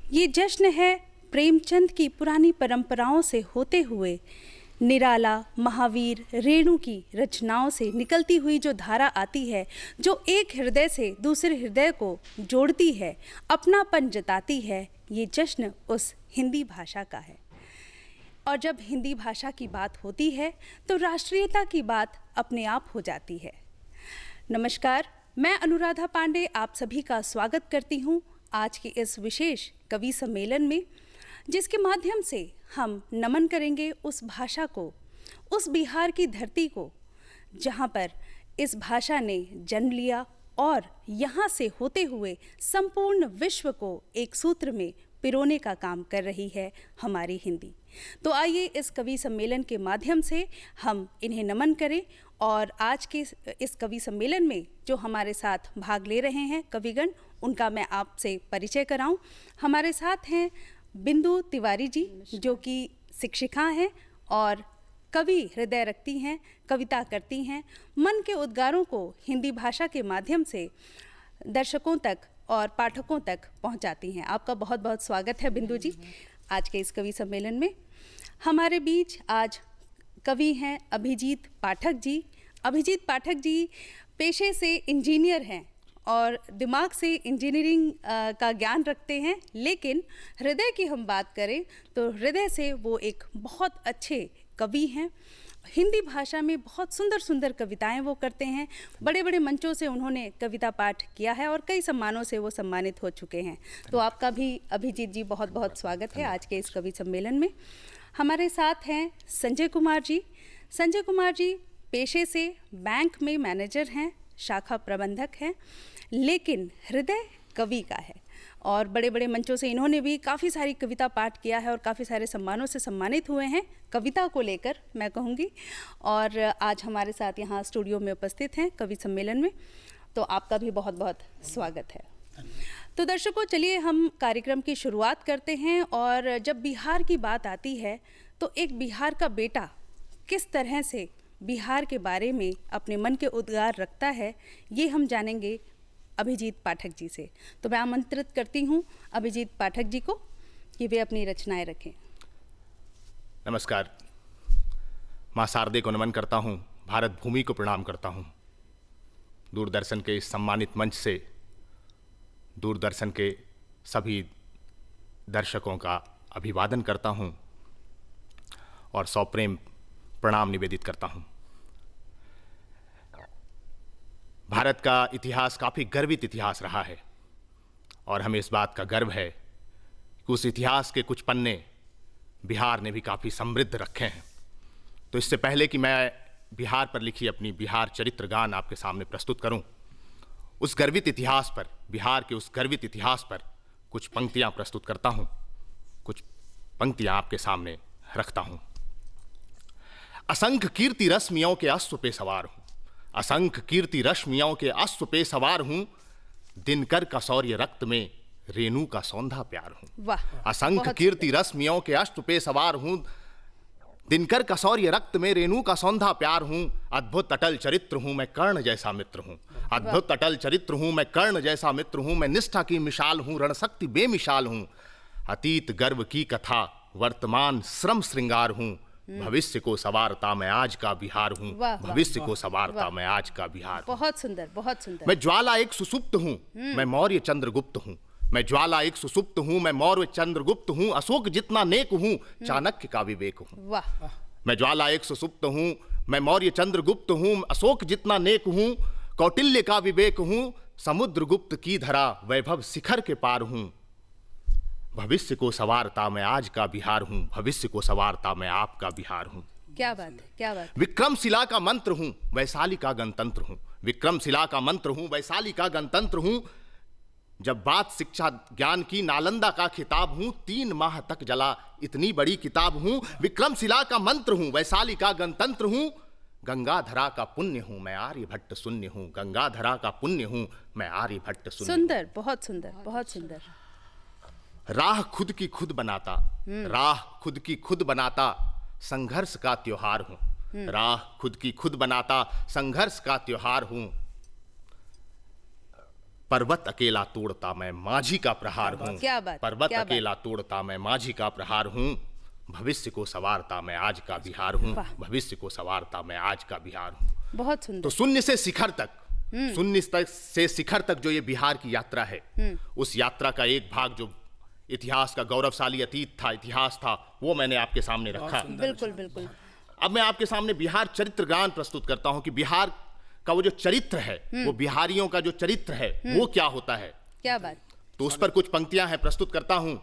ये जश्न है प्रेमचंद की पुरानी परंपराओं से होते हुए निराला, महावीर, रेणु की रचनाओं से निकलती हुई जो धारा आती है, जो एक हृदय से दूसरे हृदय को जोड़ती है, अपनापन जताती है, ये जश्न उस हिंदी भाषा का है। और जब हिंदी भाषा की बात होती है तो राष्ट्रीयता की बात अपने आप हो जाती है। नमस्कार, मैं अनुराधा पांडे आप सभी का स्वागत करती हूँ आज के इस विशेष कवि सम्मेलन में, जिसके माध्यम से हम नमन करेंगे उस भाषा को, उस बिहार की धरती को, जहाँ पर इस भाषा ने जन्म लिया और यहाँ से होते हुए संपूर्ण विश्व को एक सूत्र में पिरोने का काम कर रही है हमारी हिंदी। तो आइए इस कवि सम्मेलन के माध्यम से हम इन्हें नमन करें और आज के इस कवि सम्मेलन में जो हमारे साथ भाग ले रहे हैं कविगण, उनका मैं आपसे परिचय कराऊं। हमारे साथ हैं बिंदु तिवारी जी, जो कि शिक्षिका हैं और कवि हृदय रखती हैं, कविता करती हैं, मन के उद्गारों को हिंदी भाषा के माध्यम से दर्शकों तक और पाठकों तक पहुंचाती हैं। आपका बहुत बहुत स्वागत है बिंदु जी आज के इस कवि सम्मेलन में। हमारे बीच आज कवि हैं अभिजीत पाठक जी। अभिजीत पाठक जी पेशे से इंजीनियर हैं और दिमाग से इंजीनियरिंग का ज्ञान रखते हैं, लेकिन हृदय की हम बात करें तो हृदय से वो एक बहुत अच्छे कवि हैं। हिंदी भाषा में बहुत सुंदर सुंदर कविताएं वो करते हैं। बड़े बड़े मंचों से उन्होंने कविता पाठ किया है और कई सम्मानों से वो सम्मानित हो चुके हैं। तो आपका भी अभिजीत जी बहुत बहुत स्वागत है आज के इस कवि सम्मेलन में। हमारे साथ हैं संजय कुमार जी। संजय कुमार जी पेशे से बैंक में मैनेजर हैं, शाखा प्रबंधक हैं, लेकिन हृदय कवि का है और बड़े बड़े मंचों से इन्होंने भी काफ़ी सारी कविता पाठ किया है और काफ़ी सारे सम्मानों से सम्मानित हुए हैं कविता को लेकर, मैं कहूँगी। और आज हमारे साथ यहाँ स्टूडियो में उपस्थित हैं कवि सम्मेलन में, तो आपका भी बहुत बहुत स्वागत है। तो दर्शकों, चलिए हम कार्यक्रम की शुरुआत करते हैं। और जब बिहार की बात आती है तो एक बिहार का बेटा किस तरह से बिहार के बारे में अपने मन के उद्गार रखता है, ये हम जानेंगे अभिजीत पाठक जी से। तो मैं आमंत्रित करती हूँ अभिजीत पाठक जी को कि वे अपनी रचनाएं रखें। नमस्कार। माँ शारदे को नमन करता हूँ, भारत भूमि को प्रणाम करता हूँ। दूरदर्शन के इस सम्मानित मंच से दूरदर्शन के सभी दर्शकों का अभिवादन करता हूँ और सप्रेम प्रणाम निवेदित करता हूँ। भारत का इतिहास काफ़ी गर्वित इतिहास रहा है और हमें इस बात का गर्व है कि उस इतिहास के कुछ पन्ने बिहार ने भी काफ़ी समृद्ध रखे हैं। तो इससे पहले कि मैं बिहार पर लिखी अपनी बिहार चरित्र गान आपके सामने प्रस्तुत करूं, उस गर्वित इतिहास पर, बिहार के उस गर्वित इतिहास पर कुछ पंक्तियां प्रस्तुत करता हूं, कुछ पंक्तियां आपके सामने रखता हूं। असंख्य कीर्ति रश्मियों के अश्व पे सवार हूं, असंख्य कीर्ति रश्मियों के अश्व पे सवार हूं, दिनकर का शौर्य रक्त में रेणु का सौंधा प्यार हूं। असंख्य कीर्ति रश्मियों के अश्व पे सवार हूं, दिनकर का शौर्य रक्त में रेणु का सौंधा प्यार हूं। अद्भुत अटल चरित्र हूं, मैं कर्ण जैसा मित्र हूं। अद्भुत अटल चरित्र हूं, मैं कर्ण जैसा मित्र हूं। मैं निष्ठा की मिसाल हूं, रणशक्ति बेमिसाल हूं। अतीत गर्व की कथा, वर्तमान श्रम श्रृंगार हूं। भविष्य को सवारता मैं आज का बिहार हूँ। भविष्य को सवारता मैं आज का बिहार। बहुत सुंदर, बहुत सुंदर। मैं ज्वाला एक सुसुप्त हूँ, मैं मौर्य चंद्रगुप्त हूँ। मैं ज्वाला एक सुसुप्त हूँ, मैं मौर्य चंद्रगुप्त हूँ। अशोक जितना नेक हूँ, चाणक्य का विवेक हूँ। मैं ज्वाला एक सुसुप्त हूँ, मैं मौर्य चंद्रगुप्त हूँ। अशोक जितना नेक हूँ, कौटिल्य का विवेक हूँ। समुद्रगुप्त की धरा, वैभव शिखर के पार हूँ। भविष्य को सवारता मैं आज का बिहार हूँ। भविष्य को सवारता मैं आपका बिहार हूँ। क्या बात है, क्या बात। विक्रमशिला का मंत्र हूँ, वैशाली का गणतंत्र हूँ। विक्रमशिला का मंत्र हूँ, वैशाली का गणतंत्र हूँ। जब बात शिक्षा ज्ञान की, नालंदा का खिताब हूँ। 3 माह तक जला इतनी बड़ी किताब हूँ। विक्रमशिला का मंत्र हूँ, वैशाली का गणतंत्र हूँ। गंगाधरा का पुण्य हूँ, मैं आर्यभट्ट शून्य हूँ। गंगाधरा का पुण्य हूँ, मैं आर्यभट्ट शून्य। सुंदर, बहुत सुंदर, बहुत सुंदर। राह खुद की खुद बनाता, राह खुद की खुद बनाता, संघर्ष का त्योहार हूँ। राह खुद की खुद बनाता, संघर्ष का त्योहार हूँ। पर्वत अकेला तोड़ता मैं माझी का प्रहार हूँ। क्या बात, पर्वत क्या बात। अकेला तोड़ता मैं माझी का प्रहार हूँ। भविष्य को सवारता मैं आज का बिहार हूँ। भविष्य को सवारता मैं आज का बिहार हूँ। बहुत तो सुंदर। शून्य से शिखर तक, शून्य से शिखर तक जो ये बिहार की यात्रा है, उस यात्रा का एक भाग जो इतिहास का गौरवशाली अतीत था, इतिहास था, वो मैंने आपके सामने रखा। बिल्कुल बिल्कुल। अब मैं आपके सामने बिहार चरित्र गान प्रस्तुत करता हूं कि बिहार का वो जो चरित्र है, वो बिहारियों का जो चरित्र है, वो क्या होता है। क्या बात। तो उस पर कुछ पंक्तियां हैं, प्रस्तुत करता हूं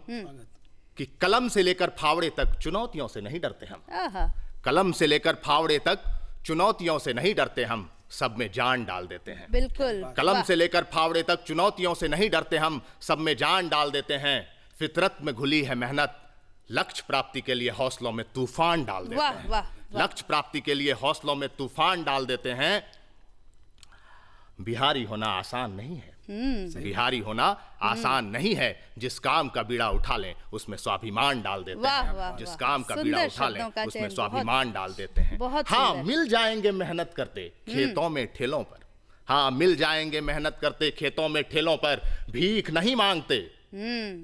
कि कलम से लेकर फावड़े तक चुनौतियों से नहीं डरते हम। आहा। कलम से लेकर फावड़े तक चुनौतियों से नहीं डरते हम, सब में जान डाल देते हैं। बिल्कुल। कलम से लेकर फावड़े तक चुनौतियों से नहीं डरते हम, सब में जान डाल देते हैं। फितरत में घुली है मेहनत, लक्ष्य प्राप्ति के लिए हौसलों में तूफान डाल देते हैं। वाह। लक्ष्य प्राप्ति के लिए हौसलों में तूफान डाल देते हैं। बिहारी होना आसान नहीं है। बिहारी होना आसान नहीं है। जिस काम का बीड़ा उठा लें उसमें स्वाभिमान डाल देते हैं। जिस काम का बीड़ा उठा लें उसमें स्वाभिमान डाल देते हैं। हाँ, मिल जाएंगे मेहनत करते खेतों में ठेलों पर। हाँ, मिल जाएंगे मेहनत करते खेतों में ठेलों पर। भीख नहीं मांगते,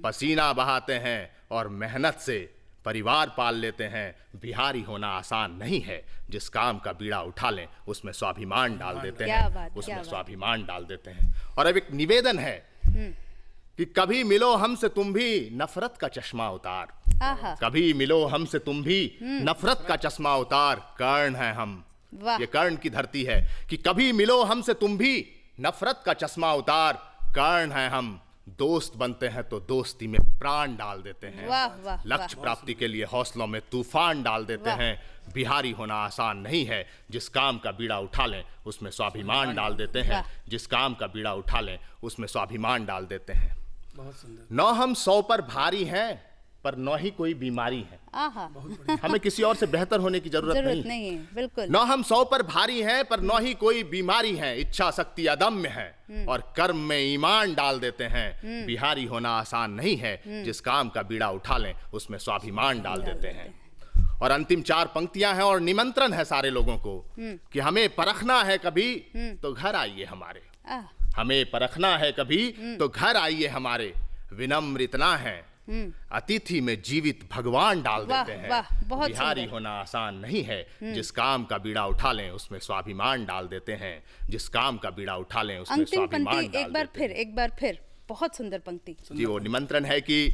पसीना बहाते हैं और मेहनत से परिवार पाल लेते हैं। बिहारी होना आसान नहीं है। जिस काम का बीड़ा उठा लें उसमें स्वाभिमान डाल देते हैं। उसमें स्वाभिमान डाल देते हैं। और अब एक निवेदन है कि कभी मिलो हमसे तुम भी नफरत का चश्मा उतार। कभी मिलो हमसे तुम भी नफरत का चश्मा उतार। कर्ण है हम, ये कर्ण की धरती है कि कभी मिलो हमसे तुम भी नफरत का चश्मा उतार। कर्ण है हम, दोस्त बनते हैं तो दोस्ती में प्राण डाल देते हैं। लक्ष्य प्राप्ति के लिए हौसलों में तूफान डाल देते हैं। बिहारी होना आसान नहीं है। जिस काम का बीड़ा उठा लें उसमें स्वाभिमान डाल देते हैं। जिस काम का बीड़ा उठा लें उसमें स्वाभिमान डाल देते हैं। बहुत सुंदर। न हम 100 पर भारी हैं पर न ही कोई बीमारी है। हमें किसी और से बेहतर होने की जरूरत नहीं है। बिल्कुल। न हम 100 पर भारी हैं पर न ही कोई बीमारी है। इच्छा शक्ति अदम्य है और कर्म में ईमान डाल देते हैं। बिहारी होना आसान नहीं है। जिस काम का बीड़ा उठा लें उसमें स्वाभिमान डाल देते हैं। और अंतिम 4 पंक्तियां हैं और निमंत्रण है सारे लोगों को कि हमें परखना है कभी तो घर आइए हमारे। हमें परखना है कभी तो घर आइए हमारे। विनम्र इतना है, अतिथि में जीवित भगवान डाल देते हैं। बिहारी होना आसान नहीं है। जिस काम का बीड़ा उठा लें उसमें स्वाभिमान डाल देते हैं। जिस काम का बीड़ा उठा लें उसमें स्वाभिमान डाल देते हैं। एक बार फिर बहुत सुंदर पंक्ति जी। वो निमंत्रण है कि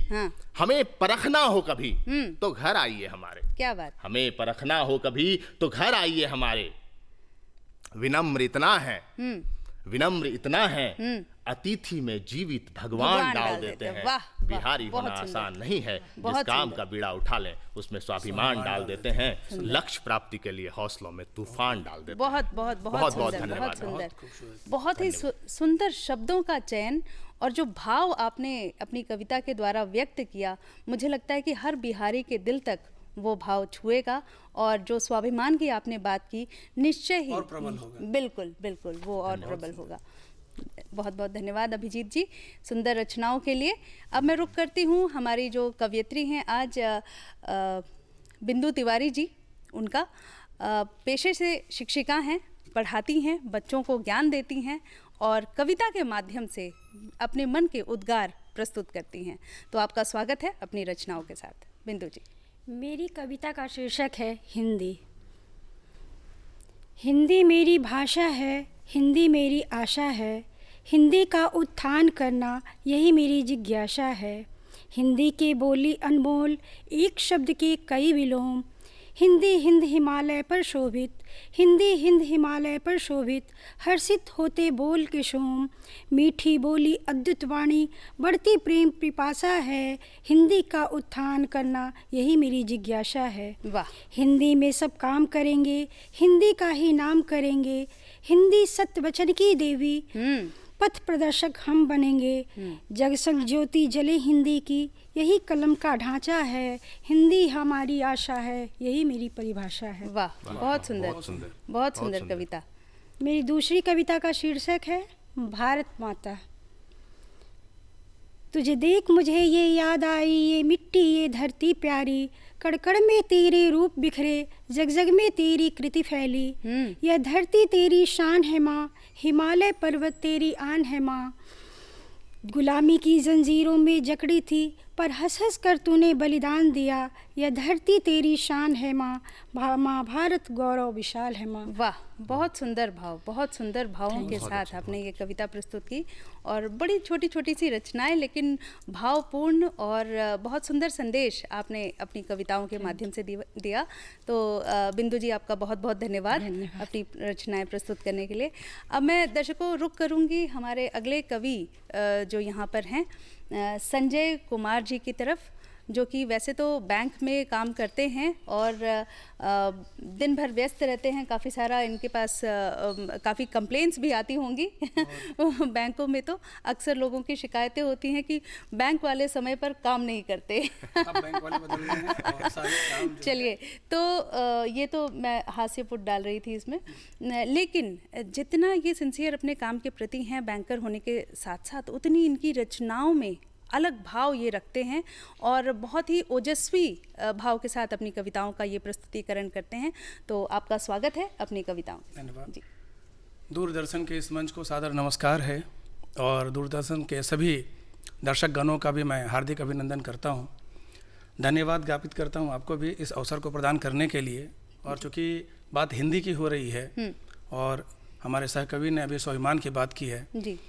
हमें परखना हो कभी तो घर आइए हमारे। क्या बात। हमें परखना हो कभी तो घर आइए हमारे। विनम्र इतना है, विनम्र इतना है, अतिथि में जीवित भगवान डाल देते हैं। बिहारी होना आसान नहीं है। जिस काम का बीड़ा उठा लें उसमें स्वाभिमान डाल देते हैं। लक्ष्य प्राप्ति के लिए हौसलों में तूफान डाल देते हैं। बहुत धन्यवाद। बहुत ही सुंदर शब्दों का चयन और जो भाव आपने अपनी कविता के द्वारा व्यक्त किया, मुझे लगता है कि हर बिहारी के दिल तक वो भाव छुएगा। और जो स्वाभिमान की आपने बात की, निश्चय ही बिल्कुल वो और प्रबल होगा। बहुत बहुत धन्यवाद अभिजीत जी सुंदर रचनाओं के लिए। अब मैं रुक करती हूँ हमारी जो कवयित्री हैं आज बिंदु तिवारी जी। उनका पेशे से शिक्षिका हैं, पढ़ाती हैं, बच्चों को ज्ञान देती हैं और कविता के माध्यम से अपने मन के उद्गार प्रस्तुत करती हैं। तो आपका स्वागत है अपनी रचनाओं के साथ बिंदु जी। मेरी कविता का शीर्षक है हिंदी। हिंदी मेरी भाषा है, हिंदी मेरी आशा है। हिंदी का उत्थान करना यही मेरी जिज्ञासा है। हिंदी के बोली अनमोल, एक शब्द के कई विलोम। हिंदी हिंद हिमालय पर शोभित, हिंदी हिंद हिमालय पर शोभित। हर्षित होते बोल के शोम, मीठी बोली अद्भुत वाणी। बढ़ती प्रेम पिपासा है, हिंदी का उत्थान करना यही मेरी जिज्ञासा है। वाह। हिंदी में सब काम करेंगे, हिंदी का ही नाम करेंगे। हिंदी सत्य वचन की देवी, पथ प्रदर्शक हम बनेंगे। जग संग ज्योति जले हिंदी की, यही कलम का ढांचा है। हिंदी हमारी आशा है, यही मेरी परिभाषा है। वाह, बहुत सुंदर कविता। मेरी दूसरी कविता का शीर्षक है भारत माता। तुझे देख मुझे ये याद आई, ये मिट्टी ये धरती प्यारी। कड़कड़ में तेरे रूप बिखरे, जग जग में तेरी कृति फैली। यह धरती तेरी शान है माँ, हिमालय पर्वत तेरी आन है माँ। गुलामी की जंजीरों में जकड़ी थी, पर हंस हंस कर तूने बलिदान दिया। यह धरती तेरी शान है माँ, माँ भारत गौरव विशाल है माँ। वाह, बहुत सुंदर भाव, बहुत सुंदर भावों के साथ आपने ये कविता प्रस्तुत की और बड़ी छोटी छोटी सी रचनाएं लेकिन भावपूर्ण और बहुत सुंदर संदेश आपने अपनी कविताओं के माध्यम से दिया। तो बिंदु जी, आपका बहुत बहुत धन्यवाद अपनी रचनाएं प्रस्तुत करने के लिए। अब मैं दर्शकों रुख करूंगी हमारे अगले कवि जो यहाँ पर हैं संजय कुमार जी की तरफ, जो कि वैसे तो बैंक में काम करते हैं और दिन भर व्यस्त रहते हैं। काफ़ी सारा इनके पास काफ़ी कंप्लेंट्स भी आती होंगी बैंकों में तो अक्सर लोगों की शिकायतें होती हैं कि बैंक वाले समय पर काम नहीं करते। अब बैंक वाले बदल गए हैं और सारे काम चलिए, तो ये तो मैं हास्य पुट डाल रही थी इसमें, लेकिन जितना ये सिंसियर अपने काम के प्रति हैं बैंकर होने के साथ साथ, उतनी इनकी रचनाओं में अलग भाव ये रखते हैं और बहुत ही ओजस्वी भाव के साथ अपनी कविताओं का ये प्रस्तुतिकरण करते हैं। तो आपका स्वागत है अपनी कविताओं। धन्यवाद जी। दूरदर्शन के इस मंच को सादर नमस्कार है और दूरदर्शन के सभी दर्शक गणों का भी मैं हार्दिक अभिनंदन करता हूँ। धन्यवाद ज्ञापित करता हूँ आपको भी इस अवसर को प्रदान करने के लिए। और चूँकि बात हिंदी की हो रही है और हमारे सहकवि ने अभी स्वाभिमान की बात की है जी,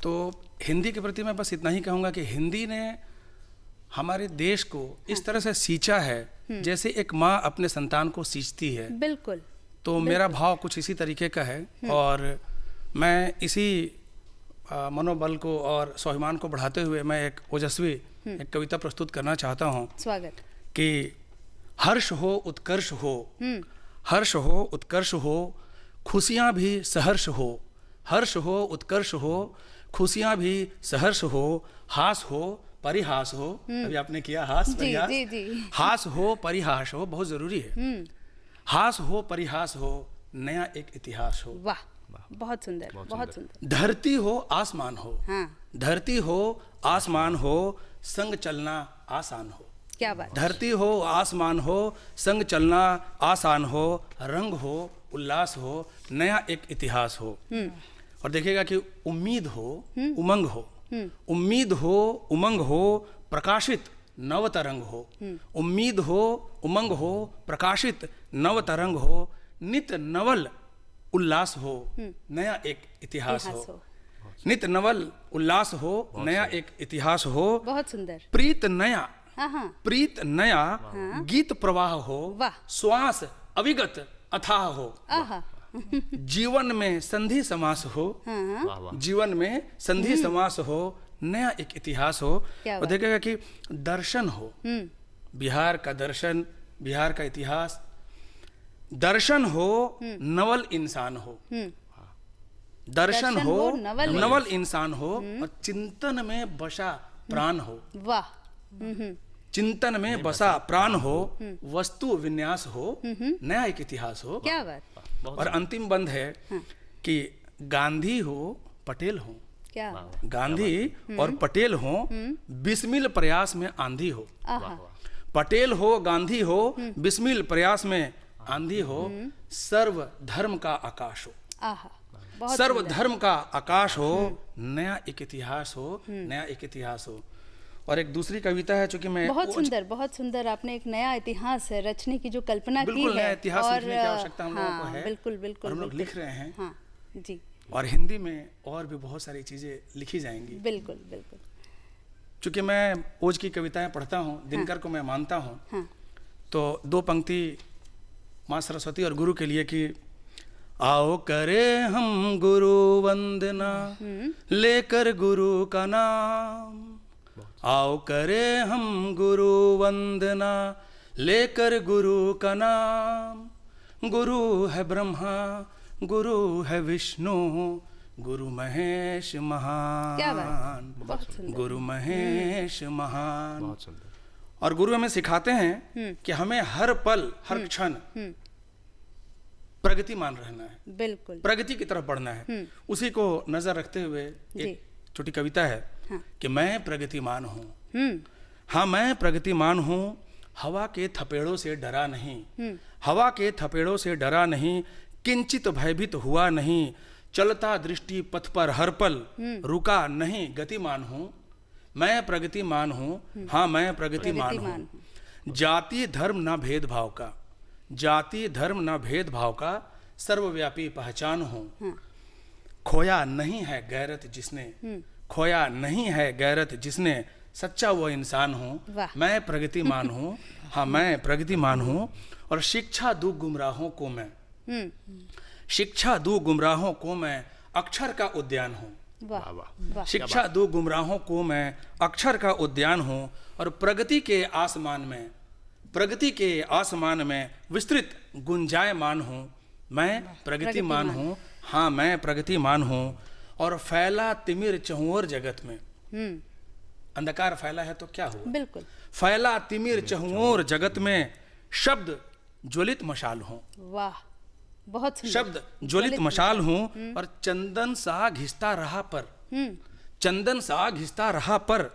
तो हिंदी के प्रति मैं बस इतना ही कहूँगा कि हिंदी ने हमारे देश को इस तरह से सींचा है जैसे एक माँ अपने संतान को सींचती है। बिल्कुल। तो मेरा भाव कुछ इसी तरीके का है और मैं इसी मनोबल को और स्वाभिमान को बढ़ाते हुए मैं एक ओजस्वी एक कविता प्रस्तुत करना चाहता हूँ। स्वागत। कि हर्ष हो उत्कर्ष हो, हर्ष हो उत्कर्ष हो, खुशियाँ भी सहर्ष हो, हर्ष हो उत्कर्ष हो, खुशियाँ भी सहर्ष हो, हास हो परिहास हो। अभी आपने किया हास परिहास, जी, जी। हास हो परिहास हो बहुत जरूरी है। हास हो परिहास हो, नया एक इतिहास हो। वाह, बहुत सुंदर, बहुत सुंदर। धरती हो आसमान हो, हाँ, धरती हो आसमान हो, संग चलना आसान हो। क्या बात। धरती हो आसमान हो, संग चलना आसान हो, रंग हो उल्लास हो, नया एक इतिहास हो। और देखिएगा कि उम्मीद हो उमंग हो, उम्मीद हो उमंग हो, प्रकाशित नव तरंग हो। उम्मीद हो उमंग हो, प्रकाशित नव तरंग हो, नित नवल उल्लास हो, नया एक इतिहास हो। नित नवल उल्लास हो, नया एक इतिहास हो। बहुत सुंदर। प्रीत नया, हाँ, प्रीत नया गीत प्रवाह हो, श्वास अविगत अथाह हो। आहा। जीवन में संधि समास हो, जीवन में संधि समास हो, नया एक इतिहास हो। और देखेगा कि दर्शन हो, बिहार का दर्शन, बिहार का इतिहास। दर्शन हो नवल इंसान हो, दर्शन हो नवल इंसान हो, और चिंतन में बसा प्राण हो। वाह। चिंतन में बसा प्राण हो, वस्तु विन्यास हो, नया एक इतिहास हो। क्या बात। और अंतिम बंद है कि गांधी हो पटेल हो, क्या गांधी और पटेल हो, बिस्मिल प्रयास में आंधी हो। पटेल हो गांधी हो, बिस्मिल प्रयास में आंधी हो, सर्व धर्म का आकाश हो। सर्व धर्म का आकाश हो, नया एक इतिहास हो, नया एक इतिहास हो। और एक दूसरी कविता है चूंकि मैं बहुत सुंदर आपने एक नया इतिहास रचने की जो कल्पना की है। बिल्कुल नया इतिहास लिखने की आवश्यकता हम लोगों को है। बिल्कुल हम लोग लिख रहे हैं। हाँ, जी। और हिंदी में और भी बहुत सारी चीजें लिखी जाएंगी। बिल्कुल। चूंकि मैं ओज की कविताएं पढ़ता हूँ, दिनकर को मैं मानता हूँ, तो दो पंक्ति माँ सरस्वती और गुरु के लिए कि आओ करे हम गुरु वंदना, लेकर गुरु का नाम। आओ करे हम गुरु वंदना, लेकर गुरु का नाम। गुरु है ब्रह्मा, गुरु है विष्णु, गुरु महेश महान, गुरु महेश महान। और गुरु हमें सिखाते हैं कि हमें हर पल हर क्षण प्रगतिमान रहना है, बिल्कुल प्रगति की तरफ बढ़ना है। उसी को नजर रखते हुए एक छोटी कविता है कि मैं प्रगतिमान हूँ। हाँ, मैं प्रगतिमान हूँ, हवा के थपेड़ों से डरा नहीं, हवा के थपेड़ों से डरा नहीं, किंचित भयभीत हुआ नहीं, चलता दृष्टि पथ पर हर पल, रुका नहीं गतिमान हूँ, मैं प्रगतिमान हूँ, हाँ मैं प्रगतिमान हूँ। जाति धर्म न भेदभाव का, जाति धर्म न भेदभाव का सर्वव्यापी पहचान हूँ। खोया नहीं है गैरत जिसने, खोया नहीं है गैरत जिसने, सच्चा वो इंसान हूँ, मैं प्रगतिमान हूँ, हाँ मैं प्रगतिमान हूँ। और शिक्षा दूँ गुमराहों को मैं, शिक्षा दूँ गुमराहों को मैं, अक्षर का उद्यान हूँ। वाह वाह, शिक्षा दूँ गुमराहों को मैं, अक्षर का उद्यान हूँ। और प्रगति के आसमान में, प्रगति के आसमान में विस्तृत गुंजायमान हूँ, मैं प्रगतिमान हूँ, हाँ मैं प्रगतिमान हूँ। और फैला तिमिर चहुओर जगत में, अंधकार फैला है तो क्या हुआ, बिल्कुल, फैला तिमिर चहुओर जगत में, शब्द ज्वलित मशाल हूँ। वाह, बहुत सुंदर। शब्द ज्वलित मशाल हूँ। और चंदन सा घिसता रहा पर, चंदन सा घिसता रहा पर,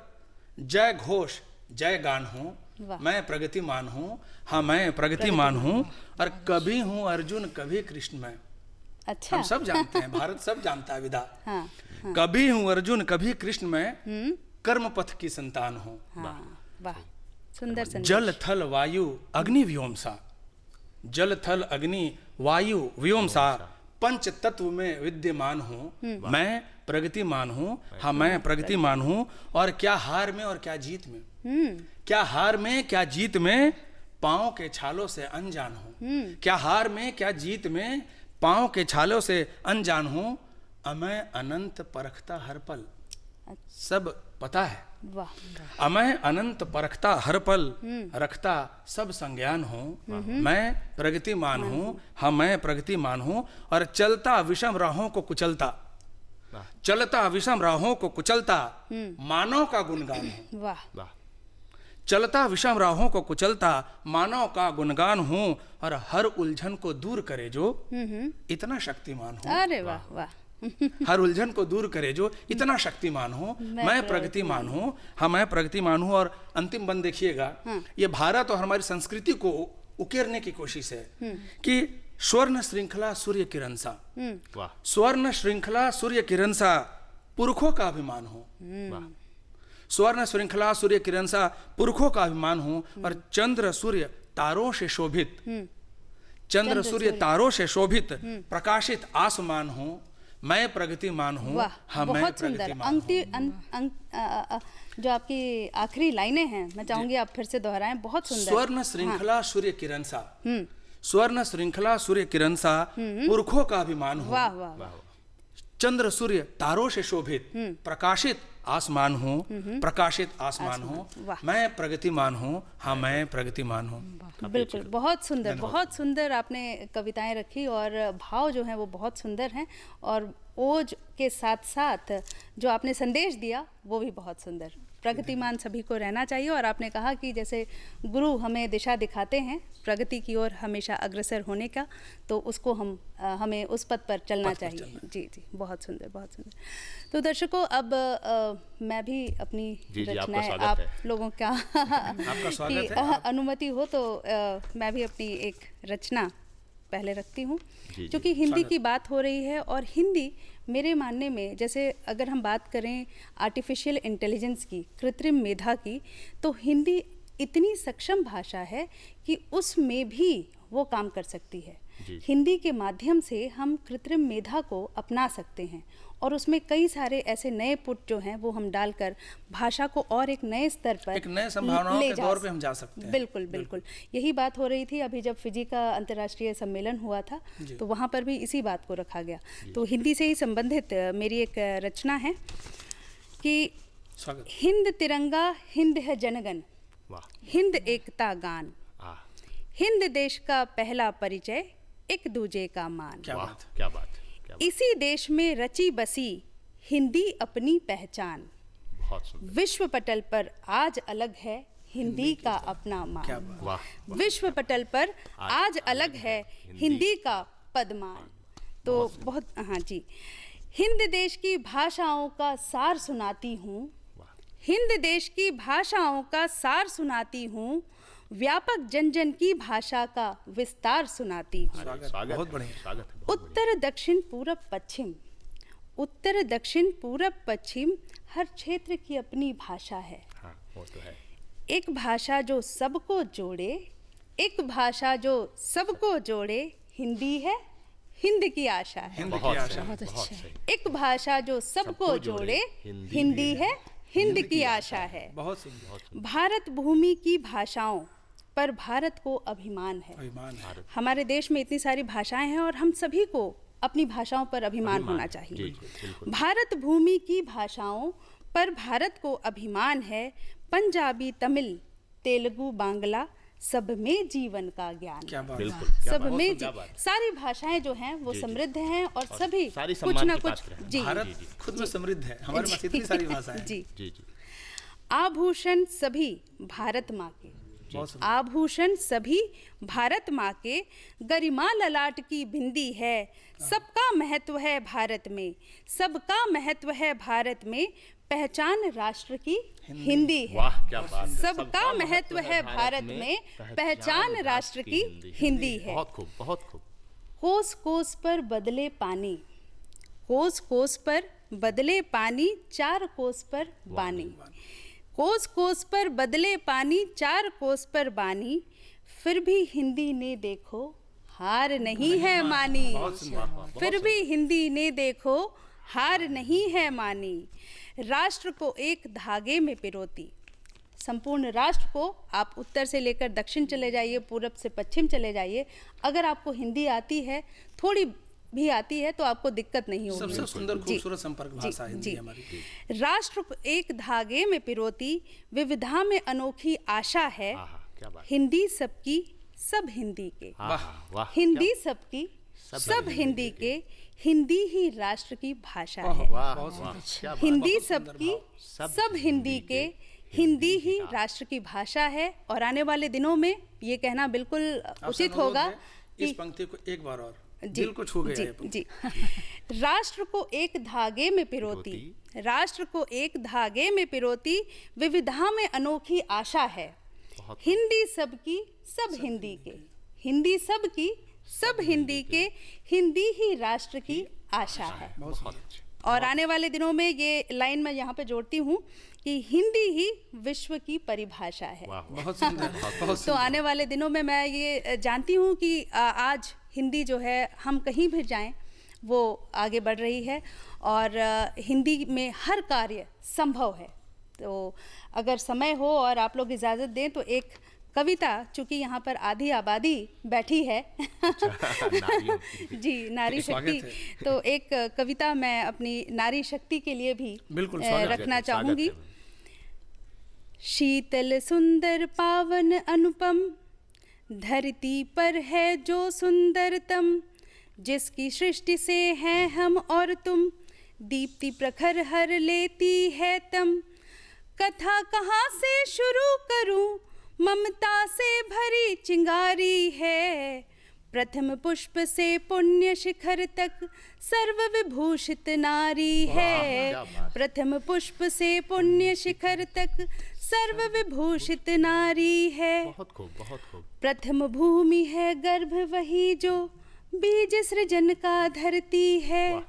जय घोष जय गान हूँ, मैं प्रगतिमान हूँ, हाँ मैं प्रगतिमान हूँ। और कभी हूँ अर्जुन कभी कृष्ण मैं, अच्छा, हम सब जानते हैं, भारत सब जानता है विदा। हाँ, कभी हूँ अर्जुन कभी कृष्ण मैं, कर्म पथ की संतान हूँ। वाह, सुंदर संदेश। जल थल वायु अग्नि व्योम सा, जल थल अग्नि वायु व्योम सा, पंच तत्व में विद्यमान हूँ, मैं प्रगतिमान हूँ, हाँ मैं प्रगतिमान हूँ। और क्या हार में और क्या जीत में, क्या हार में क्या जीत में, पाँव के छालों से अनजान हूँ। क्या हार में क्या जीत में, पाँव के छालों से अनजान हूँ। अमय अनंत परखता हर पल, सब पता है, वाह, अमय अनंत परखता हर पल, रखता सब संज्ञान हूँ, मैं प्रगतिमान हूँ, हाँ मैं प्रगतिमान हूँ। और चलता विषम राहों को कुचलता, चलता विषम राहों को कुचलता, मानव का गुणगान हूँ। वाह, चलता विषम राहों को कुचलता, मानव का गुणगान हूँ। और हर उलझन को दूर करे जो, इतना शक्तिमान हूँ। अरे वाह वाह, हर उलझन को दूर करे जो, इतना शक्तिमान हूँ, मैं प्रगतिमान हूँ, हाँ मैं प्रगतिमान हूँ। और अंतिम बंद देखिएगा, ये भारत और हमारी संस्कृति को उकेरने की कोशिश है कि स्वर्ण श्रृंखला सूर्य किरण सा, स्वर्ण श्रृंखला सूर्य किरण सा, पुरखों का अभिमान हो। स्वर्ण श्रृंखला सूर्य किरण सा, पुरखों का अभिमान हो। और चंद्र सूर्य तारों से शोभित, चंद्र सूर्य तारों से शोभित, प्रकाशित आसमान हो, मैं प्रगतिमान हूँ, हाँ मैं प्रगतिमान हूँ। जो आपकी आखिरी लाइनें हैं, मैं चाहूंगी आप फिर से दोहराएं, बहुत सुंदर। स्वर्ण श्रृंखला सूर्य किरण सा, स्वर्ण श्रृंखला सूर्य किरण सा, पुरखों का अभिमान हूँ। वाह वाह, चंद्र सूर्य तारों से शोभित, प्रकाशित आसमान हूँ, प्रकाशित आसमान हूँ, मैं प्रगतिमान हूँ, हाँ मैं प्रगतिमान हूँ। बिल्कुल, बहुत सुंदर, बहुत सुंदर आपने कविताएं रखी और भाव जो हैं वो बहुत सुंदर हैं। और ओज के साथ साथ जो आपने संदेश दिया वो भी बहुत सुंदर। प्रगतिमान सभी को रहना चाहिए। और आपने कहा कि जैसे गुरु हमें दिशा दिखाते हैं प्रगति की ओर हमेशा अग्रसर होने का, तो उसको हमें उस पथ पर चलना चाहिए। जी जी, बहुत सुंदर, बहुत सुंदर। तो दर्शकों, अब मैं भी अपनी रचनाएं आप लोगों का की अनुमति हो तो मैं भी अपनी एक रचना पहले रखती हूँ, क्योंकि हिंदी की बात हो रही है। और हिंदी मेरे मानने में, जैसे अगर हम बात करें आर्टिफिशियल इंटेलिजेंस की, कृत्रिम मेधा की, तो हिंदी इतनी सक्षम भाषा है कि उसमें भी वो काम कर सकती है। हिंदी के माध्यम से हम कृत्रिम मेधा को अपना सकते हैं और उसमें कई सारे ऐसे नए पुट जो हैं वो हम डालकर भाषा को और एक नए स्तर पर, एक नए संभावनाओं के दौर पे हम जा सकते हैं। बिल्कुल बिल्कुल, यही बात हो रही थी अभी जब फिजी का अंतर्राष्ट्रीय सम्मेलन हुआ था, तो वहाँ पर भी इसी बात को रखा गया। तो हिंदी से ही संबंधित मेरी एक रचना है कि हिंद तिरंगा हिंद है जनगण, हिंद एकता गान, हिंद देश का पहला परिचय, एक दूजे का मान। क्या बात, क्या बात। इसी देश में रची बसी हिंदी अपनी पहचान, विश्व पटल पर आज अलग है हिंदी का अपना मान, विश्व पटल पर आज अलग है हिंदी का पदमान। तो बहुत, हाँ जी, हिंद देश की भाषाओं का सार सुनाती हूँ, हिंद देश की भाषाओं का सार सुनाती हूँ, व्यापक जन जन की भाषा का विस्तार सुनाती हूँ। बहुत बढ़िया। उत्तर दक्षिण पूरब पश्चिम उत्तर दक्षिण पूरब पश्चिम हर क्षेत्र की अपनी भाषा है। हाँ, वो तो है। एक भाषा जो सबको जोड़े, एक भाषा जो सबको जोड़े, हिंदी है, हिंद की आशा है। हिंद की बहुत आशा। सही, बहुत बहुत अच्छा। सही। एक भाषा जो सबको जोड़े, हिंदी है, हिंद की आशा है। बहुत सुंदर। भारत भूमि की भाषाओं पर भारत को अभिमान है। अभिमान है। हमारे देश में इतनी सारी भाषाएं हैं और हम सभी को अपनी भाषाओं पर अभिमान होना जी, चाहिए। जी, बिल्कुल। भारत भूमि की भाषाओं पर भारत को अभिमान है। पंजाबी, तमिल, तेलुगु, बांग्ला, सब में जीवन का ज्ञान क्या है। बात बिल्कुल, है। क्या सब बात है, में क्या बात है। सारी भाषाएं जो हैं वो जी, जी। समृद्ध हैं और सभी सारी कुछ सम्मान ना की कुछ पात्र हैं। जी भारत खुद में समृद्ध है, हमारे पास इतनी सारी भाषाएं हैं। जी। जी जी। आभूषण सभी भारत माँ के, बहुत सुंदर। आभूषण सभी भारत माँ के, गरिमा ललाट की बिंदी है। सबका महत्व है भारत में, सबका महत्व है भारत में, पहचान राष्ट्र की हिंदी है। वाह, क्या बात है। सबका महत्व है भारत में, पहचान राष्ट्र की हिंदी है। बहुत खूब, बहुत खूब। कोस कोस पर बदले पानी, कोस कोस पर बदले पानी, चार कोस पर बानी। कोस कोस पर बदले पानी, चार कोस पर बानी, फिर भी हिंदी ने देखो हार नहीं है मानी। फिर भी हिंदी ने देखो हार नहीं है मानी। राष्ट्र को एक धागे में पिरोती, संपूर्ण राष्ट्र को आप उत्तर से लेकर दक्षिण चले जाइए, पूरब से पश्चिम चले जाइए, अगर आपको हिंदी आती है, थोड़ी भी आती है, तो आपको दिक्कत नहीं होगी। सबसे सुंदर जी, खूबसूरत संपर्क भाषा जी, हिंदी जी। हमारी। राष्ट्र को एक धागे में पिरोती, विविधा में अनोखी आशा है। आहा, क्या बात। हिंदी सबकी, सब हिंदी के। वाह, वाह। हिंदी सबकी, सब हिंदी के, हिंदी ही राष्ट्र की भाषा है। वाह, वाह, क्या बात। हिंदी बहुत सुंदर सबकी, भाव। सब हिंदी के, हिंदी ही राष्ट्र की भाषा है। और आने वाले दिनों में ये कहना बिल्कुल आपसे उचित अनुरोध होगा है, इस कि पंक्ति को एक बार और जी, दिल को छू गया जी, है पंक्ति। जी। राष्ट्र को एक धागे में पिरोती, राष्ट्र को एक धागे में पिरोती, विविधा में अनोखी आशा है। बहुत। हिंदी सबकी, सब हिंदी के, हिंदी सबकी, सब हिंदी के, हिंदी ही राष्ट्र की आशा है। बहुत अच्छे। और आने वाले दिनों में ये लाइन मैं यहाँ पे जोड़ती हूँ कि हिंदी ही विश्व की परिभाषा है। वाह, वाह। बहुत सुंदर, बहुत तो सुंदर। आने वाले दिनों में मैं ये जानती हूँ कि आज हिंदी जो है, हम कहीं भी जाएं वो आगे बढ़ रही है और हिंदी में हर कार्य संभव है। तो अगर समय हो और आप लोग इजाज़त दें तो एक कविता, चूँकि यहाँ पर आधी आबादी बैठी है नारियों की। जी, नारी स्वागत शक्ति, है। तो एक कविता मैं अपनी नारी शक्ति के लिए भी बिल्कुल, स्वागत है, रखना स्वागत चाहूँगी। है। शीतल सुंदर पावन अनुपम, धरती पर है जो सुंदरतम, जिसकी सृष्टि से हैं हम और तुम, दीप्ति प्रखर हर लेती है तम। कथा कहाँ से शुरू करूं, ममता से भरी चिंगारी है, प्रथम पुष्प से पुण्य शिखर तक सर्व विभूषित नारी है। क्या बात। प्रथम पुष्प से पुण्य शिखर तक सर्व विभूषित नारी है। बहुत खूब, बहुत खूब। प्रथम भूमि है गर्भ वही जो बीज सृजन का धरती है।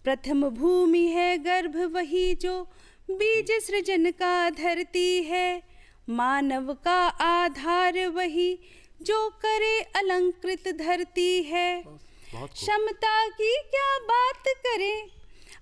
प्रथम भूमि है गर्भ वही जो बीज सृजन का धरती है। मानव का आधार वही जो करे अलंकृत धरती है। बहुत खूब। क्षमता की क्या बात करें,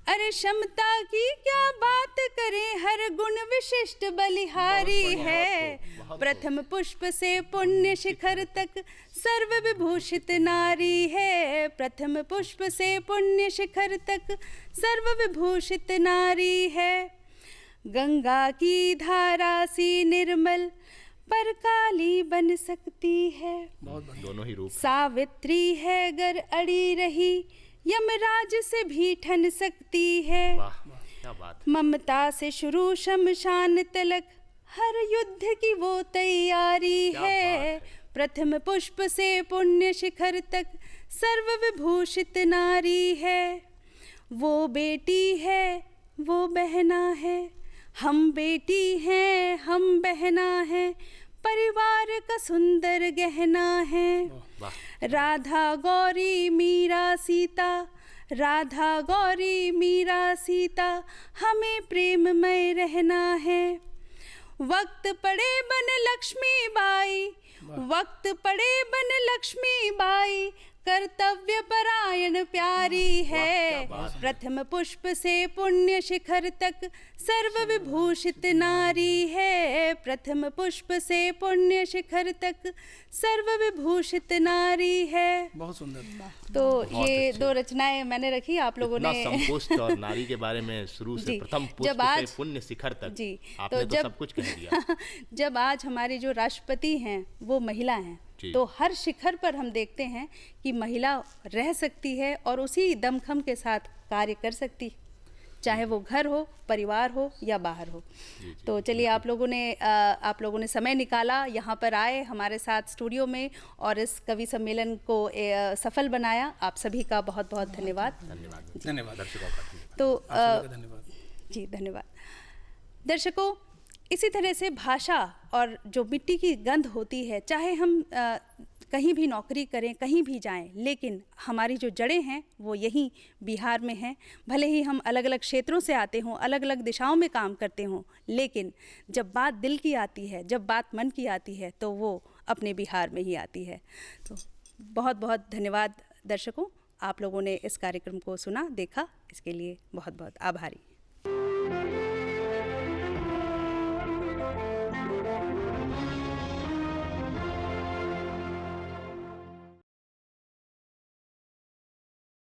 अरे क्षमता की क्या बात करें, हर गुण विशिष्ट बलिहारी है। प्रथम पुष्प से पुण्य शिखर तक सर्व विभूषित नारी है। प्रथम पुष्प से पुण्य शिखर तक सर्व विभूषित नारी है। गंगा की धारा सी निर्मल पर काली बन सकती है। दोनों ही रूप। सावित्री है गर अड़ी रही, यमराज से भी ठन सकती है। वाह, क्या बात। ममता से शुरू शमशान तलक, हर युद्ध की वो तैयारी क्या है। बात है। प्रथम पुष्प से पुण्य शिखर तक सर्व विभूषित नारी है। वो बेटी है, वो बहना है, हम बेटी हैं, हम बहना है, परिवार का सुंदर गहना है। वाह। राधा गौरी मीरा सीता, राधा गौरी मीरा सीता हमें प्रेममय रहना है। वक्त पड़े बन लक्ष्मी बाई, वक्त पड़े बन लक्ष्मी बाई, कर्तव्य परायण प्यारी है। प्रथम पुष्प से पुण्य शिखर तक सर्व विभूषित नारी है। प्रथम पुष्प से पुण्य शिखर तक सर्व विभूषित नारी है। बहुत सुंदर। तो ये दो रचनाएं मैंने रखी, आप लोगों ने संपुष्ट और नारी के बारे में शुरू से प्रथम पुष्प से पुण्य शिखर तक जी, आपने तो सब कुछ कह दिया। जब आज हमारी जो राष्ट्रपति हैं वो महिला हैं, तो हर शिखर पर हम देखते हैं कि महिला रह सकती है और उसी दमखम के साथ कार्य कर सकती, चाहे वो घर हो, परिवार हो या बाहर हो। तो चलिए, आप लोगों ने समय निकाला, यहाँ पर आए हमारे साथ स्टूडियो में और इस कवि सम्मेलन को सफल बनाया। आप सभी का बहुत बहुत धन्यवाद। धन्यवाद दर्शकों का। तो धन्यवाद जी, धन्यवाद दर्शकों। इसी तरह से भाषा और जो मिट्टी की गंध होती है, चाहे हम कहीं भी नौकरी करें, कहीं भी जाएं, लेकिन हमारी जो जड़ें हैं वो यहीं बिहार में हैं। भले ही हम अलग अलग क्षेत्रों से आते हों, अलग अलग दिशाओं में काम करते हों, लेकिन जब बात दिल की आती है, जब बात मन की आती है, तो वो अपने बिहार में ही आती है। तो बहुत बहुत धन्यवाद दर्शकों, आप लोगों ने इस कार्यक्रम को सुना, देखा, इसके लिए बहुत बहुत आभारी।